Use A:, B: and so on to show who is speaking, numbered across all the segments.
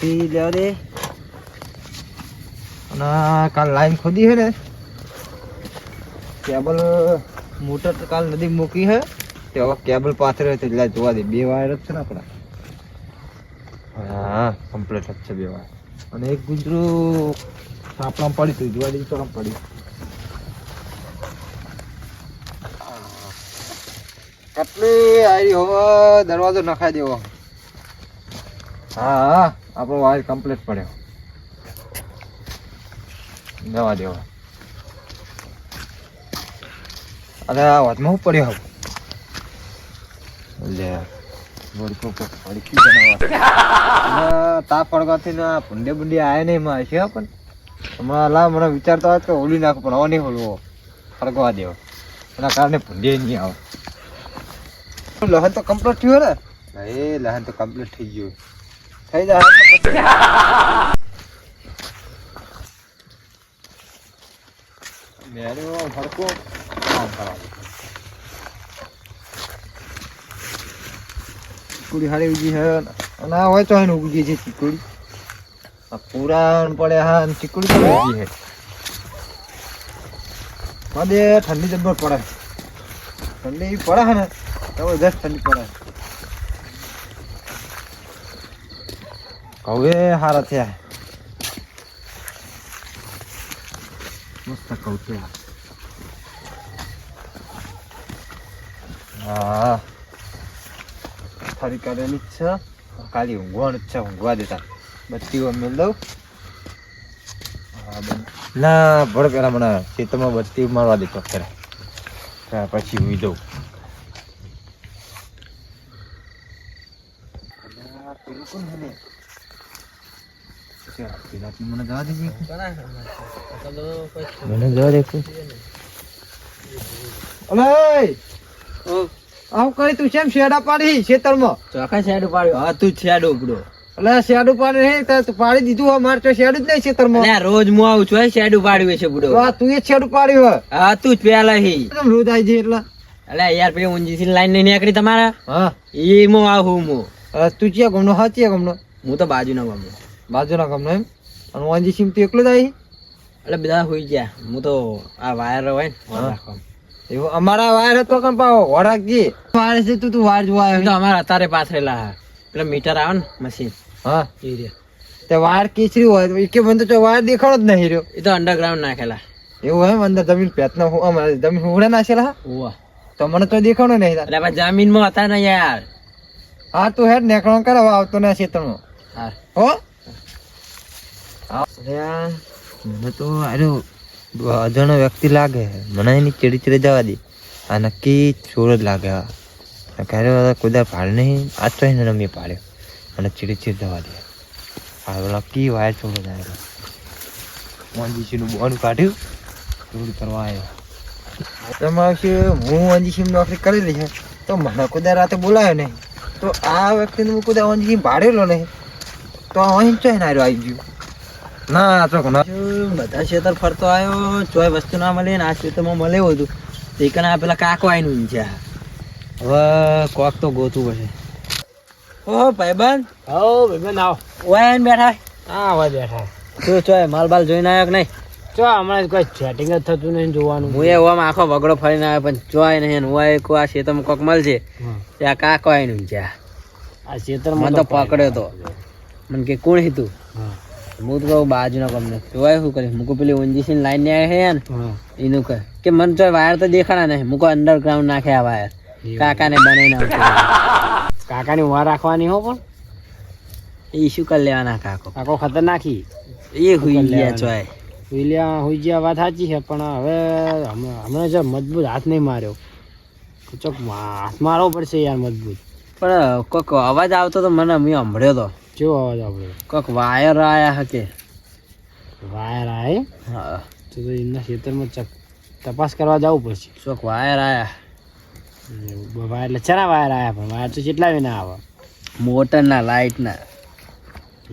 A: બત્તી લેવા દે. અને કાલ લાઈન ખોદી છે ને, કેબલ મોટર કાલ નદી મૂકી છે તે હવે કેબલ પાથરે તો એટલે જોવા દે. 2 વાયર જ છે ને આપણા. હા કમ્પ્લીટ જ છે 2 વાયર. અને એક ગુંજરું સાપડામાં પડી તું જોવા દે તો આમ પડી. કેટલી આવી હવે દરવાજો નખાઈ દેવો. હા આપણો વાયર કમ્પ્લીટ પડ્યો. જવા દેવો. અરે આ વાતમાં શું પડ્યો હવે? લે વળકો પડકી જણાવા તાપ પડવાથી ને ભૂંડે બુંડે આયા નહીં માં છે પણ હમણાં લા મને વિચારતો હોય કે હોલી નાખો પણ હવે નહીં હોલવો ફરગવા દેવો એના કારણે ભૂંડે નહીં આવે. લહન તો કમ્પ્લીટ થયું ને? એ લહન તો કમ્પ્લીટ થઈ ગયું. થઈ જાય મેરે ફરકો કામ કરાવે. ચીકુડી હારી ઉગી છે ના હોય તો એને ઉગી છે ચીકુડી. પૂરા પડે હા ચીકુડી તો ઉગી છે. બધે ઠંડી જબર પડે. ઠંડી પડે છે ને જબરદસ્ત ઠંડી પડે. હવે સારા થયા મસ્ત કહું થયા. હા ફરી કરેલી જ છે. ખાલી ઊંઘવાનું જ છે. ઊંઘવા દેતા બત્તીઓ મેળ દઉં. ના ભળ પેલા મને ખેતરમાં બત્તી મારવા દેતો પેલા પછી ઊંઘી દઉં. મને જવા દે મને જવા દે. આવું કરી તું કેમ શેડા પાડી ખેતરમાં?
B: ચોખા શેડ પાડ્યો. હા તું શેડ ઉપડો.
A: એટલે શેડું પાડી નહીં તો પાડી દીધું. અમારે તો શેડું જ નહીં ખેતરમાં.
B: રોજ હું આવું છું શેડ પાડ્યું છે બુડો.
A: તું એ શેડું પાડ્યું હોય?
B: હા તું જ પેલા
A: રોજ આવી જાય એટલે
B: એટલે યાર પેલી ઊંજી લાઈન નહીં નીકળી તમારા.
A: હા
B: એ મો આવું હું.
A: તું ક્યાં ગમનો? હા ક્યાં ગમનો?
B: હું તો બાજુના ગમનો.
A: બાજુના ગમનો એમ? અને વાંજી સીમ તું એકલો જ આવી?
B: એટલે બધા હોઈ ગયા. હું તો આ વાયર હોય ને રાખવા.
A: એવું અમારા વાયર હતો કમ પાવો વરાગજી વાયર છે. તું વાર જોવા આવ્યો
B: તો અમારા અત્યારે પાથરેલા હા પેલા મીટર આવે ને મશીન.
A: હા
B: એ રહ્યા.
A: તે વાયર કેસરી હોય કે મને તો વાયર દેખાડો જ નહીં રહ્યો.
B: એ તો અંડરગ્રાઉન્ડ નાખેલા.
A: એવું એમ? અંદર જમીન પેટનો જમીન હુડા નાખેલા?
B: ઓવા
A: તો મને તો દેખાડો નહીં.
B: એટલે જમીનમાં હતા ને યાર.
A: હા તું હેડ નેકળો કરાવવા આવતો ને ખેતરમાં.
B: હા
A: હો મને તો અજાણો વ્યક્તિ લાગે. મને એની ચીડી ચીડી જવા દે. આ નક્કી ચોર જ લાગે. ઘરે કોઈ પાડે નહીં. આજ તો એને રમી પાડ્યો અને ચીડી ચીડી જવા દે. આ નક્કી વાયર ચોર જ આવ્યો. વાંજીસીનું બોન કાઢ્યું ચોર કરવા આવ્યો. તમારે હું વાંજીસી નોકરી કરેલી છે તો મને કોઈ રાતે બોલાયો નહીં. તો આ વ્યક્તિને હું કોઈ વાંજીસી ભાડેલો નહીં તો અહીં ચોય ના આવી ગયું. ના તો
B: બધા ખેતર ફરતો આવ્યો. ચોય વસ્તુ ના મળે ને આ ખેતરમાં મળે હતું. તે કને પેલા કાકો આવીને ઊંઝ્યા. હવે કોક તો ગોતું પડશે. ઓહો ભાઈબંધ. હો ભાઈબંધ આવો. ઓય આવીને બેઠા. હા હવે બેઠા. તું ચોય માલ બાલ જોઈને આવ્યો કે નહીં? ચો હમણાં કોઈ સેટિંગ જ થતું નહીં જોવાનું. હું એ ઓમ આખો વગડો ફરીને આવ્યો પણ ચોય નહીં. હું આ ખેતરમાં કોક મળશે ત્યાં કાકો આવીને ઊંઝ્યા. આ ખેતરમાં મને તો પકડ્યો તો. મને કે કોણ હતું? હું તો કહું બાજુના ગમને જોવાય શું કરે. મૂકું પેલી ઊંજીસી લાઈન ને આવે ને એનું કે મને તો વાયર તો દેખાડા નહીં. મૂકો અંડરગ્રાઉન્ડ નાખે આ વાયર. કાકાને બનાવીને કાકાની વાર રાખવાની હો પણ એ શું કરી લેવાના કાકો? કાકો ખતરનાખી એ હુઈ ગયા ચોય. હુઈ ગયા વાત સાચી છે પણ હવે હમણાં જો મજબૂત હાથ નહીં માર્યો. ચોક હાથ મારવો પડશે યાર મજબૂત. પણ કોઈક અવાજ આવતો તો મને મેં સાંભળ્યો તો. કેવો અવાજ આવ્યો? કોઈક વાયર આયા હકે. વાયર આયા? હા તો એમના ખેતરમાં તપાસ કરવા જવું પડશે. ચોક વાયર આયા. વાયર એટલે ચરા વાયર આયા પણ વાયર તો કેટલા ના આવે? મોટરના લાઇટના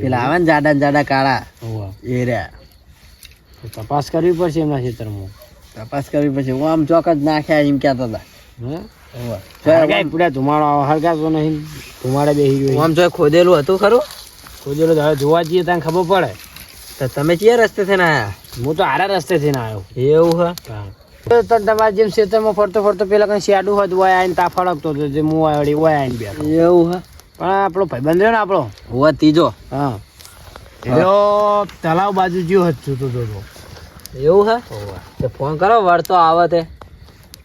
B: પેલા આવે ને જાડા જાડા કાળા એ રહ્યા. તપાસ કરવી પડશે એમના ખેતરમાં. તપાસ કરવી પડશે. હું આમ ચોક જ નાખ્યા એમ કહેતા હતા. પૂરા ધુમાડો હળગાતો નહીં. ધુમાડે બેસી ગયો. આમ જો ખોદેલું હતું ખરું
C: કોઈ જોડે હવે જોવા જઈએ ત્યાં ખબર પડે.
B: તો તમે કયા રસ્તે થઈને આયા?
C: હું તો આરા રસ્તે થઈને આવ્યો.
B: એવું હે?
C: તો તમારા જેમ ખેતરમાં ફરતો ફરતો પેલા કઈ શેડું હતું ઓય આવીને તા ફળકતો હતો જે હું વળી ઓય આવીને બેઠો.
B: એવું હે?
C: પણ આપણો ભાઈબંધ રહ્યો ને આપણો,
B: હોવા ત્રીજો.
C: હા, એનો તલાવ બાજુ જ્યો હતો તો
B: એવું હે? તો ફોન કરો વળતો આવે તે.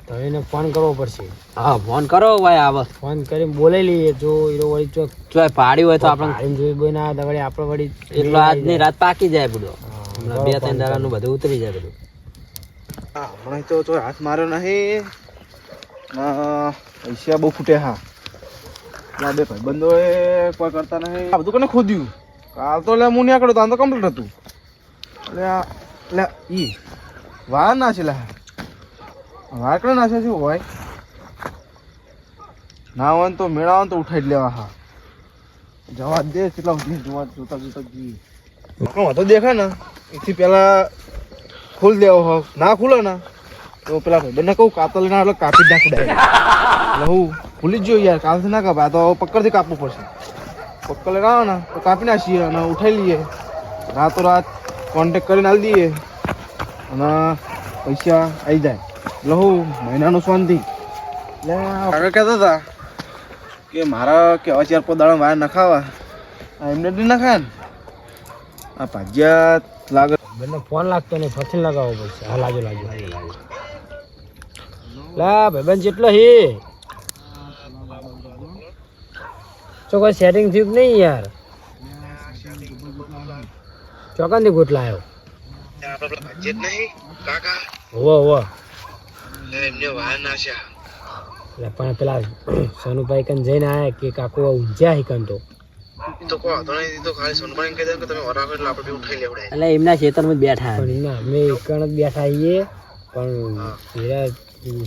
C: તો એને ફોન કરવો પડશે.
B: હા ફોન કરો ભાઈ આવે.
C: ફોન કરીને બોલાવી લઈએ. જો હીરો વળી ચોક
B: ચોય પાડ્યું હોય તો આપણે
C: હારીને જોઈ બોઈ ના આવે તો વળી આપણે વળી
B: એટલો આજની રાત પાકી જાય બધું. હમણાં 2-3 દાડાનું બધું ઉતરી જાય બધું.
D: હમણાં તો હાથ માર્યો નહીં. પૈસા બહુ ફૂટે. હા ના બે ભાઈબંધો એ કોઈ કરતા નહીં. આ બધું કોને ખોદ્યું? કાલ તો હું નીકળ્યો તો આમ તો કમ્પ્લીટ હતું. એટલે ઈ વાર ના છે. વાર કડે નાશે શું હોય? ના હોય ને તો મેળાવો ને તો ઉઠાઈ જ લેવા. હા જવા દે. કેટલા જોવા જોતા જોતા જઈએ. તો દેખાય ને એથી પેલા ખોલ દેવો હોવ. ના ખુલે ને તો પેલા ભાઈબંધને કહું કાતર લઈને એટલે કાપી જ નાખું ડાયરેક્ટ. એટલે હું ભૂલી જ જોયું યાર, કાલથી ના કાપાય તો પકડથી કાપવું પડશે. પકડ લઈને આવે ને તો કાપી નાખીએ અને ઉઠાઈ લઈએ. રાતોરાત કોન્ટેક કરીને આલી દઈએ અને પૈસા આવી જાય. એટલે હું મહિનાનું શાંતિ. એટલે આગળ કહેતા હતા કે મારા કેવા 4-5 દાડા વાયર નખાવા. એમને જ નખાય ને આ ભાજ્યા લાગે.
C: બંને ફોન લાગતો નહીં, ફરથી લગાવવો પડશે. હા લાજો લા ભાઈબંધ જેટલો હે તો કોઈ સેટિંગ થયું કે નહીં યાર? ચોકાનથી ગોટલા આવ્યો.
D: આપડે ભાજ્ય જ નહીં કાકા.
C: હોવો
D: એમને વાયર નાખ્યા.
C: એટલે પણ પેલા સોનુભાઈ કન જઈને આયા કે કાકુ ઊંઝ્યા હિકન
D: તો કોઈ વાંધો નહીં. તો ખાલી સોનભાઈ કહી દે કે તમે વરાખો એટલે આપણે ઉઠાઈ લેવડાય.
B: એટલે એમના ખેતરમાં જ બેઠા.
C: પણ ના અમે એકણ જ બેઠા છીએ. પણ હીરા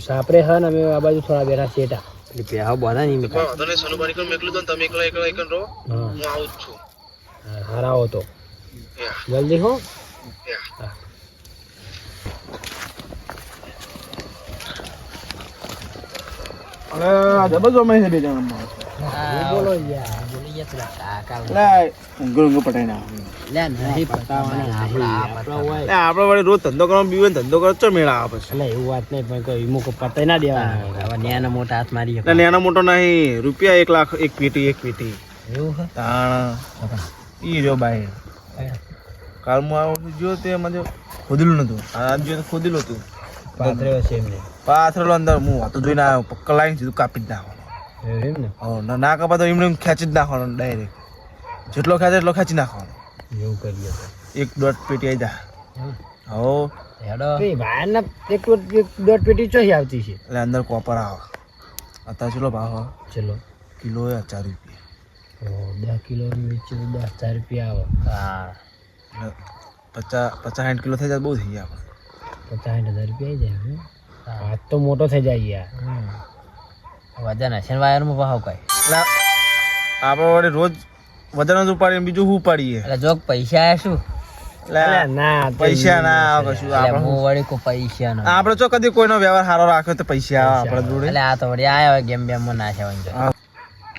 C: સાપરે હા ને અમે આ બાજુ થોડા બેઠા શેટા.
B: એટલે પેહા બધા નહીં
D: કોઈ વાંધો નહીં. સોનભાઈ કહું મેકલું તો તમે એકલા એકલો રહો.
C: હા
D: હું આવું જ છું.
C: હારાવો તો જલ્દી હો.
D: અને આ જબરજસ્ત જમાય છે બે જણા.
C: બોલો યાર.
B: બોલી ગયા પેલા કાકા.
D: એટલે ઊંઘ પટાઈ ના.
B: લે નહીં
C: પતાવવાના નહીં. આપણો હોય.
D: આપણે વળી રોજ ધંધો કરવાનો બીવે ધંધો કરો ચો મેળા આવે પછી.
C: એટલે એવું વાત નહીં પણ કોઈ ઈમો પતાઈ ના દેવાના.
B: હવે ન્યાનો મોટા હાથ મારી
D: એટલે નાનો મોટો નહીં. રૂપિયા 1 લાખ એક પેટી.
B: એવું હે?
D: તાણ ઈ રહ્યો બાય. કાલ હું આવ્યો જો તે મને ખોદેલું નતું. આજ જો તો ખોદેલું હતું.
C: પાત્રે હશે એમને.
D: પાથરેલો અંદર હું વાતો જોઈને આવ્યો. પક્કા લાઈન સીધું કાપી જ નાખવાનો.
C: એમ ને
D: હા ના કપા તો એમને ખેંચી જ નાખવાનો ડાયરેક્ટ. જેટલો ખેંચે એટલો ખેંચી નાખવાનો.
C: એવું કરીએ તો.
D: 1 પેટી આવી જા. હો
B: હેડો.
C: બહારના એક દોઢ પેટી ચોહી આવતી છે.
D: એટલે અંદર કોપર આવે. અત્યારે ચલો ભાવ
C: ચલો
D: કિલો 1000 રૂપિયા.
C: 10 કિલોની વેચી તો 10,000 રૂપિયા આવે.
B: હા
D: એટલે 50-60 કિલો થઈ જાય બહુ થઈ ગયા.
C: 50,000 રૂપિયા આવી જાય. હાથ તો મોટો થઈ જાય યાર.
B: વજન હશે ને વાયરમાં ભાવ કઈ.
D: એટલે આપણે વળી રોજ વજન જ ઉપાડીએ બીજું શું ઉપાડીએ.
B: એટલે જો પૈસા આયા શું?
D: એટલે
C: ના
D: પૈસા ના આવે કશું.
B: એટલે
D: આપણે
B: હું વળી કોઈ પૈસા નો.
D: આપણે જો કદી કોઈનો વ્યવહાર સારો રાખ્યો તો પૈસા આવે આપણે જોડે.
B: એટલે આ તો વળી આયા હોય ગેમ બેમ માં નાખ્યા હોય.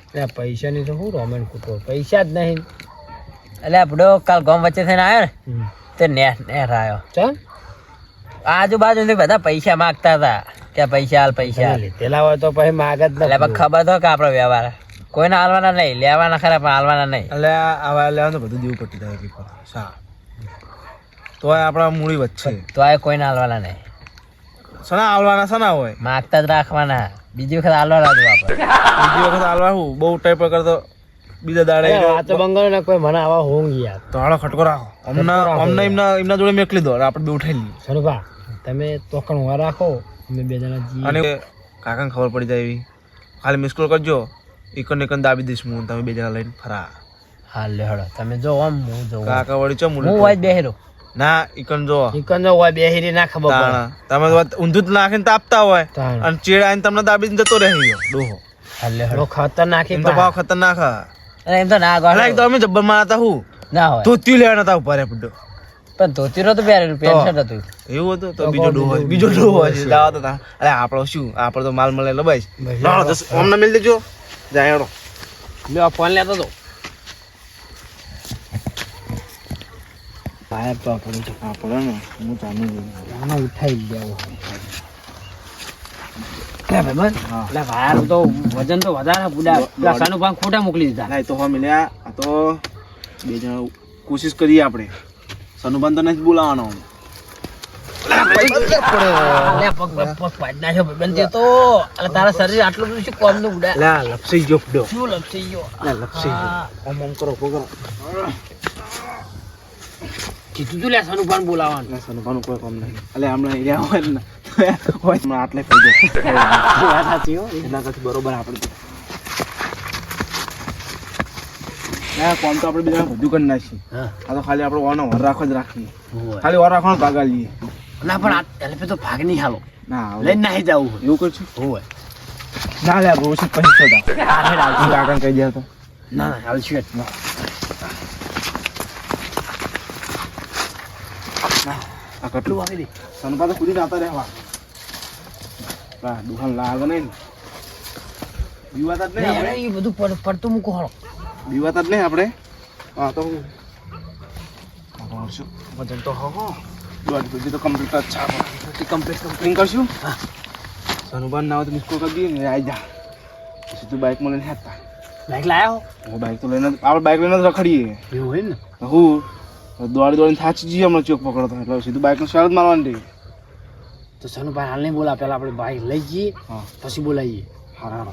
C: એટલે પૈસાની તો શું રોમેન્ટ કૂટો. પૈસા જ નહીં.
B: એટલે આપણો કાલ ગામ વચ્ચે થઈને આવ્યો ને તે નેટ આવ્યો.
C: ચાલ
B: આજુબાજુ બધા પૈસા માંગતા હતા કે પૈસા હાલ.
C: લીધેલા હોય તો પછી માગ જ
B: એટલે પછી ખબર તો કે આપણો વ્યવહાર કોઈને હાલવાના નહીં, લેવાના ખરા પણ હાલવાના નહીં.
D: એટલે આવા લેવાનું બધું દેવું પટી જાય. સા તો આપણા મૂડી વચ્ચે
B: તો આ કોઈને હાલવાના નહીં.
D: સના હાલવાના સના હોય.
B: માગતા જ રાખવાના. બીજી વખત હાલવાના જ આપણે.
D: બીજી વખત હાલવા હું બહુ ટાઈપ કરતો બીજા દાડે
C: વાતો બંગાળ ને કોઈ મને આવા હોંગ યાર.
D: તો હાલો ખટકો રાખો. અમને એમના જોડે મેકલી દો આપણે બે ઉઠાઈ લઈએ.
C: સરુભા તમે તોકણ વાર રાખો. અમે બે જણા જઈએ.
D: અને કાકાને ખબર પડી જાય એવી ખાલી મિસ કોલ કરજો. એકન દાબી દઈશ હું. તમે બે જણા લઈને ફરા.
B: હાલ લે હળો તમે જો આમ હું જોઉં.
D: કાકા વળી ચો
B: હું હોય બેહેરો.
D: ના એકન જો
C: ઈકન જો હોય બેહીરી ના ખબર પડે.
D: તમે ઊંધું જ નાખીને તાપતા હોય
C: તાણ.
D: અને ચેડ આવીને તમને દાબીને જતો રહી ગયો ડોહો.
B: હાલ લે હળો.
C: લો ખતરનાકી
D: એમ તો ભાવ ખતરનાક હા.
B: અને એમ તો ના ગોળો
D: તો અમે જબ્બર મારતા હું
B: ના હોય.
D: ધોતી લેવાના હતા ઉપર પડ્યો.
B: પણ ધોતીરો તો પહેરેલું પેન્ટ હતું.
D: એવું હતું તો બીજો ડોહો છે દાવા હતા. અરે આપણો શું આપણે તો માલ મળે લો ભાઈ. અમને મિલ દેજો જાય.
C: લ્યો ફોન લેતો તો વાયર તો પડે છે
D: હા પડે ને હું ચાલુ
C: આને ઉઠાઈ જ દેવો કે ભાઈબંધ
D: હા
C: એટલે વાયર તો વજન તો વધારે બુડા પેલા સાનું ભાગ ખોટા મોકલી દીધા
D: ના એ તો હા મિલ્યા આ તો બે જણા કોશિશ કરીએ આપણે સનુભાન તો નથી બોલાવવાનો
C: અલે પગ પાડી નાખ્યો ભાઈબંધ તે તો અલે તારા શરીર આટલું બધું શું કોમ નું બુડા
D: લા લપસી ગયો પડ્યો
C: શું લપસી ગયો
D: લા લપસી ગયો આમ કરો કરો
C: કીધું તું લે સાનું ભાન બોલાવવાનું
D: ના સનુભાનું કોઈ કામ નહીં અલે હમણાં એરિયા હોય ને હોય હમણાં આટલે થઈ જાય
C: વાત સાચી હો
D: એના કરતી બરોબર આપણે ના કોમ તો આપણે બીજા બધું કરી નાખીએ
C: હા
D: આ તો ખાલી આપણે ઓનો વર રાખો જ રાખીએ
C: હોય
D: ખાલી વર રાખવાનો ભાગા લઈએ
C: ના પણ આ એટલે તો ભાગ નહીં હાલો
D: ના
C: લઈને નાહી જવું
D: એવું કરશું
C: હોય
D: ના લે બહુ છે પૈસા
C: ના
D: કાકા કહી દે તો
C: ના હાલ છે ના
D: આ કેટલું
C: આપી દે
D: સનપા તો ખુદી જતા રહેવા બા દુકાન લાગે નહીં બીવાતા જ નહીં આપણે
C: એ બધું પડતું મૂકો હાલો
D: બીવાતા જ નહીં આપણે હા તો હું વજન તો હો દોઢ સુધી તો કમ્પ્લીટ જ છે કમ્પ્લીટ કરશું
C: હા.
D: સનુભાન ના હોય તો મિસ્કો કરી દઈએ ને આવી જા પછી તું બાઇકમાં લઈને હેતા
C: બાઈક લાયા
D: હું બાઇક તો લઈને આપણે બાઇક લઈને જ રખડીએ
C: હો એવું હોય ને
D: હું દોડીને થાચી જઈએ હમણાં ચોક પકડતો એટલે સીધું બાઇકનો શરત મારવાની રહી
C: તો સનુભાઈ હાલ નહીં બોલા પેલા આપણે બાઈક લઈ જઈએ
D: હા
C: પછી બોલાવીએ
D: હા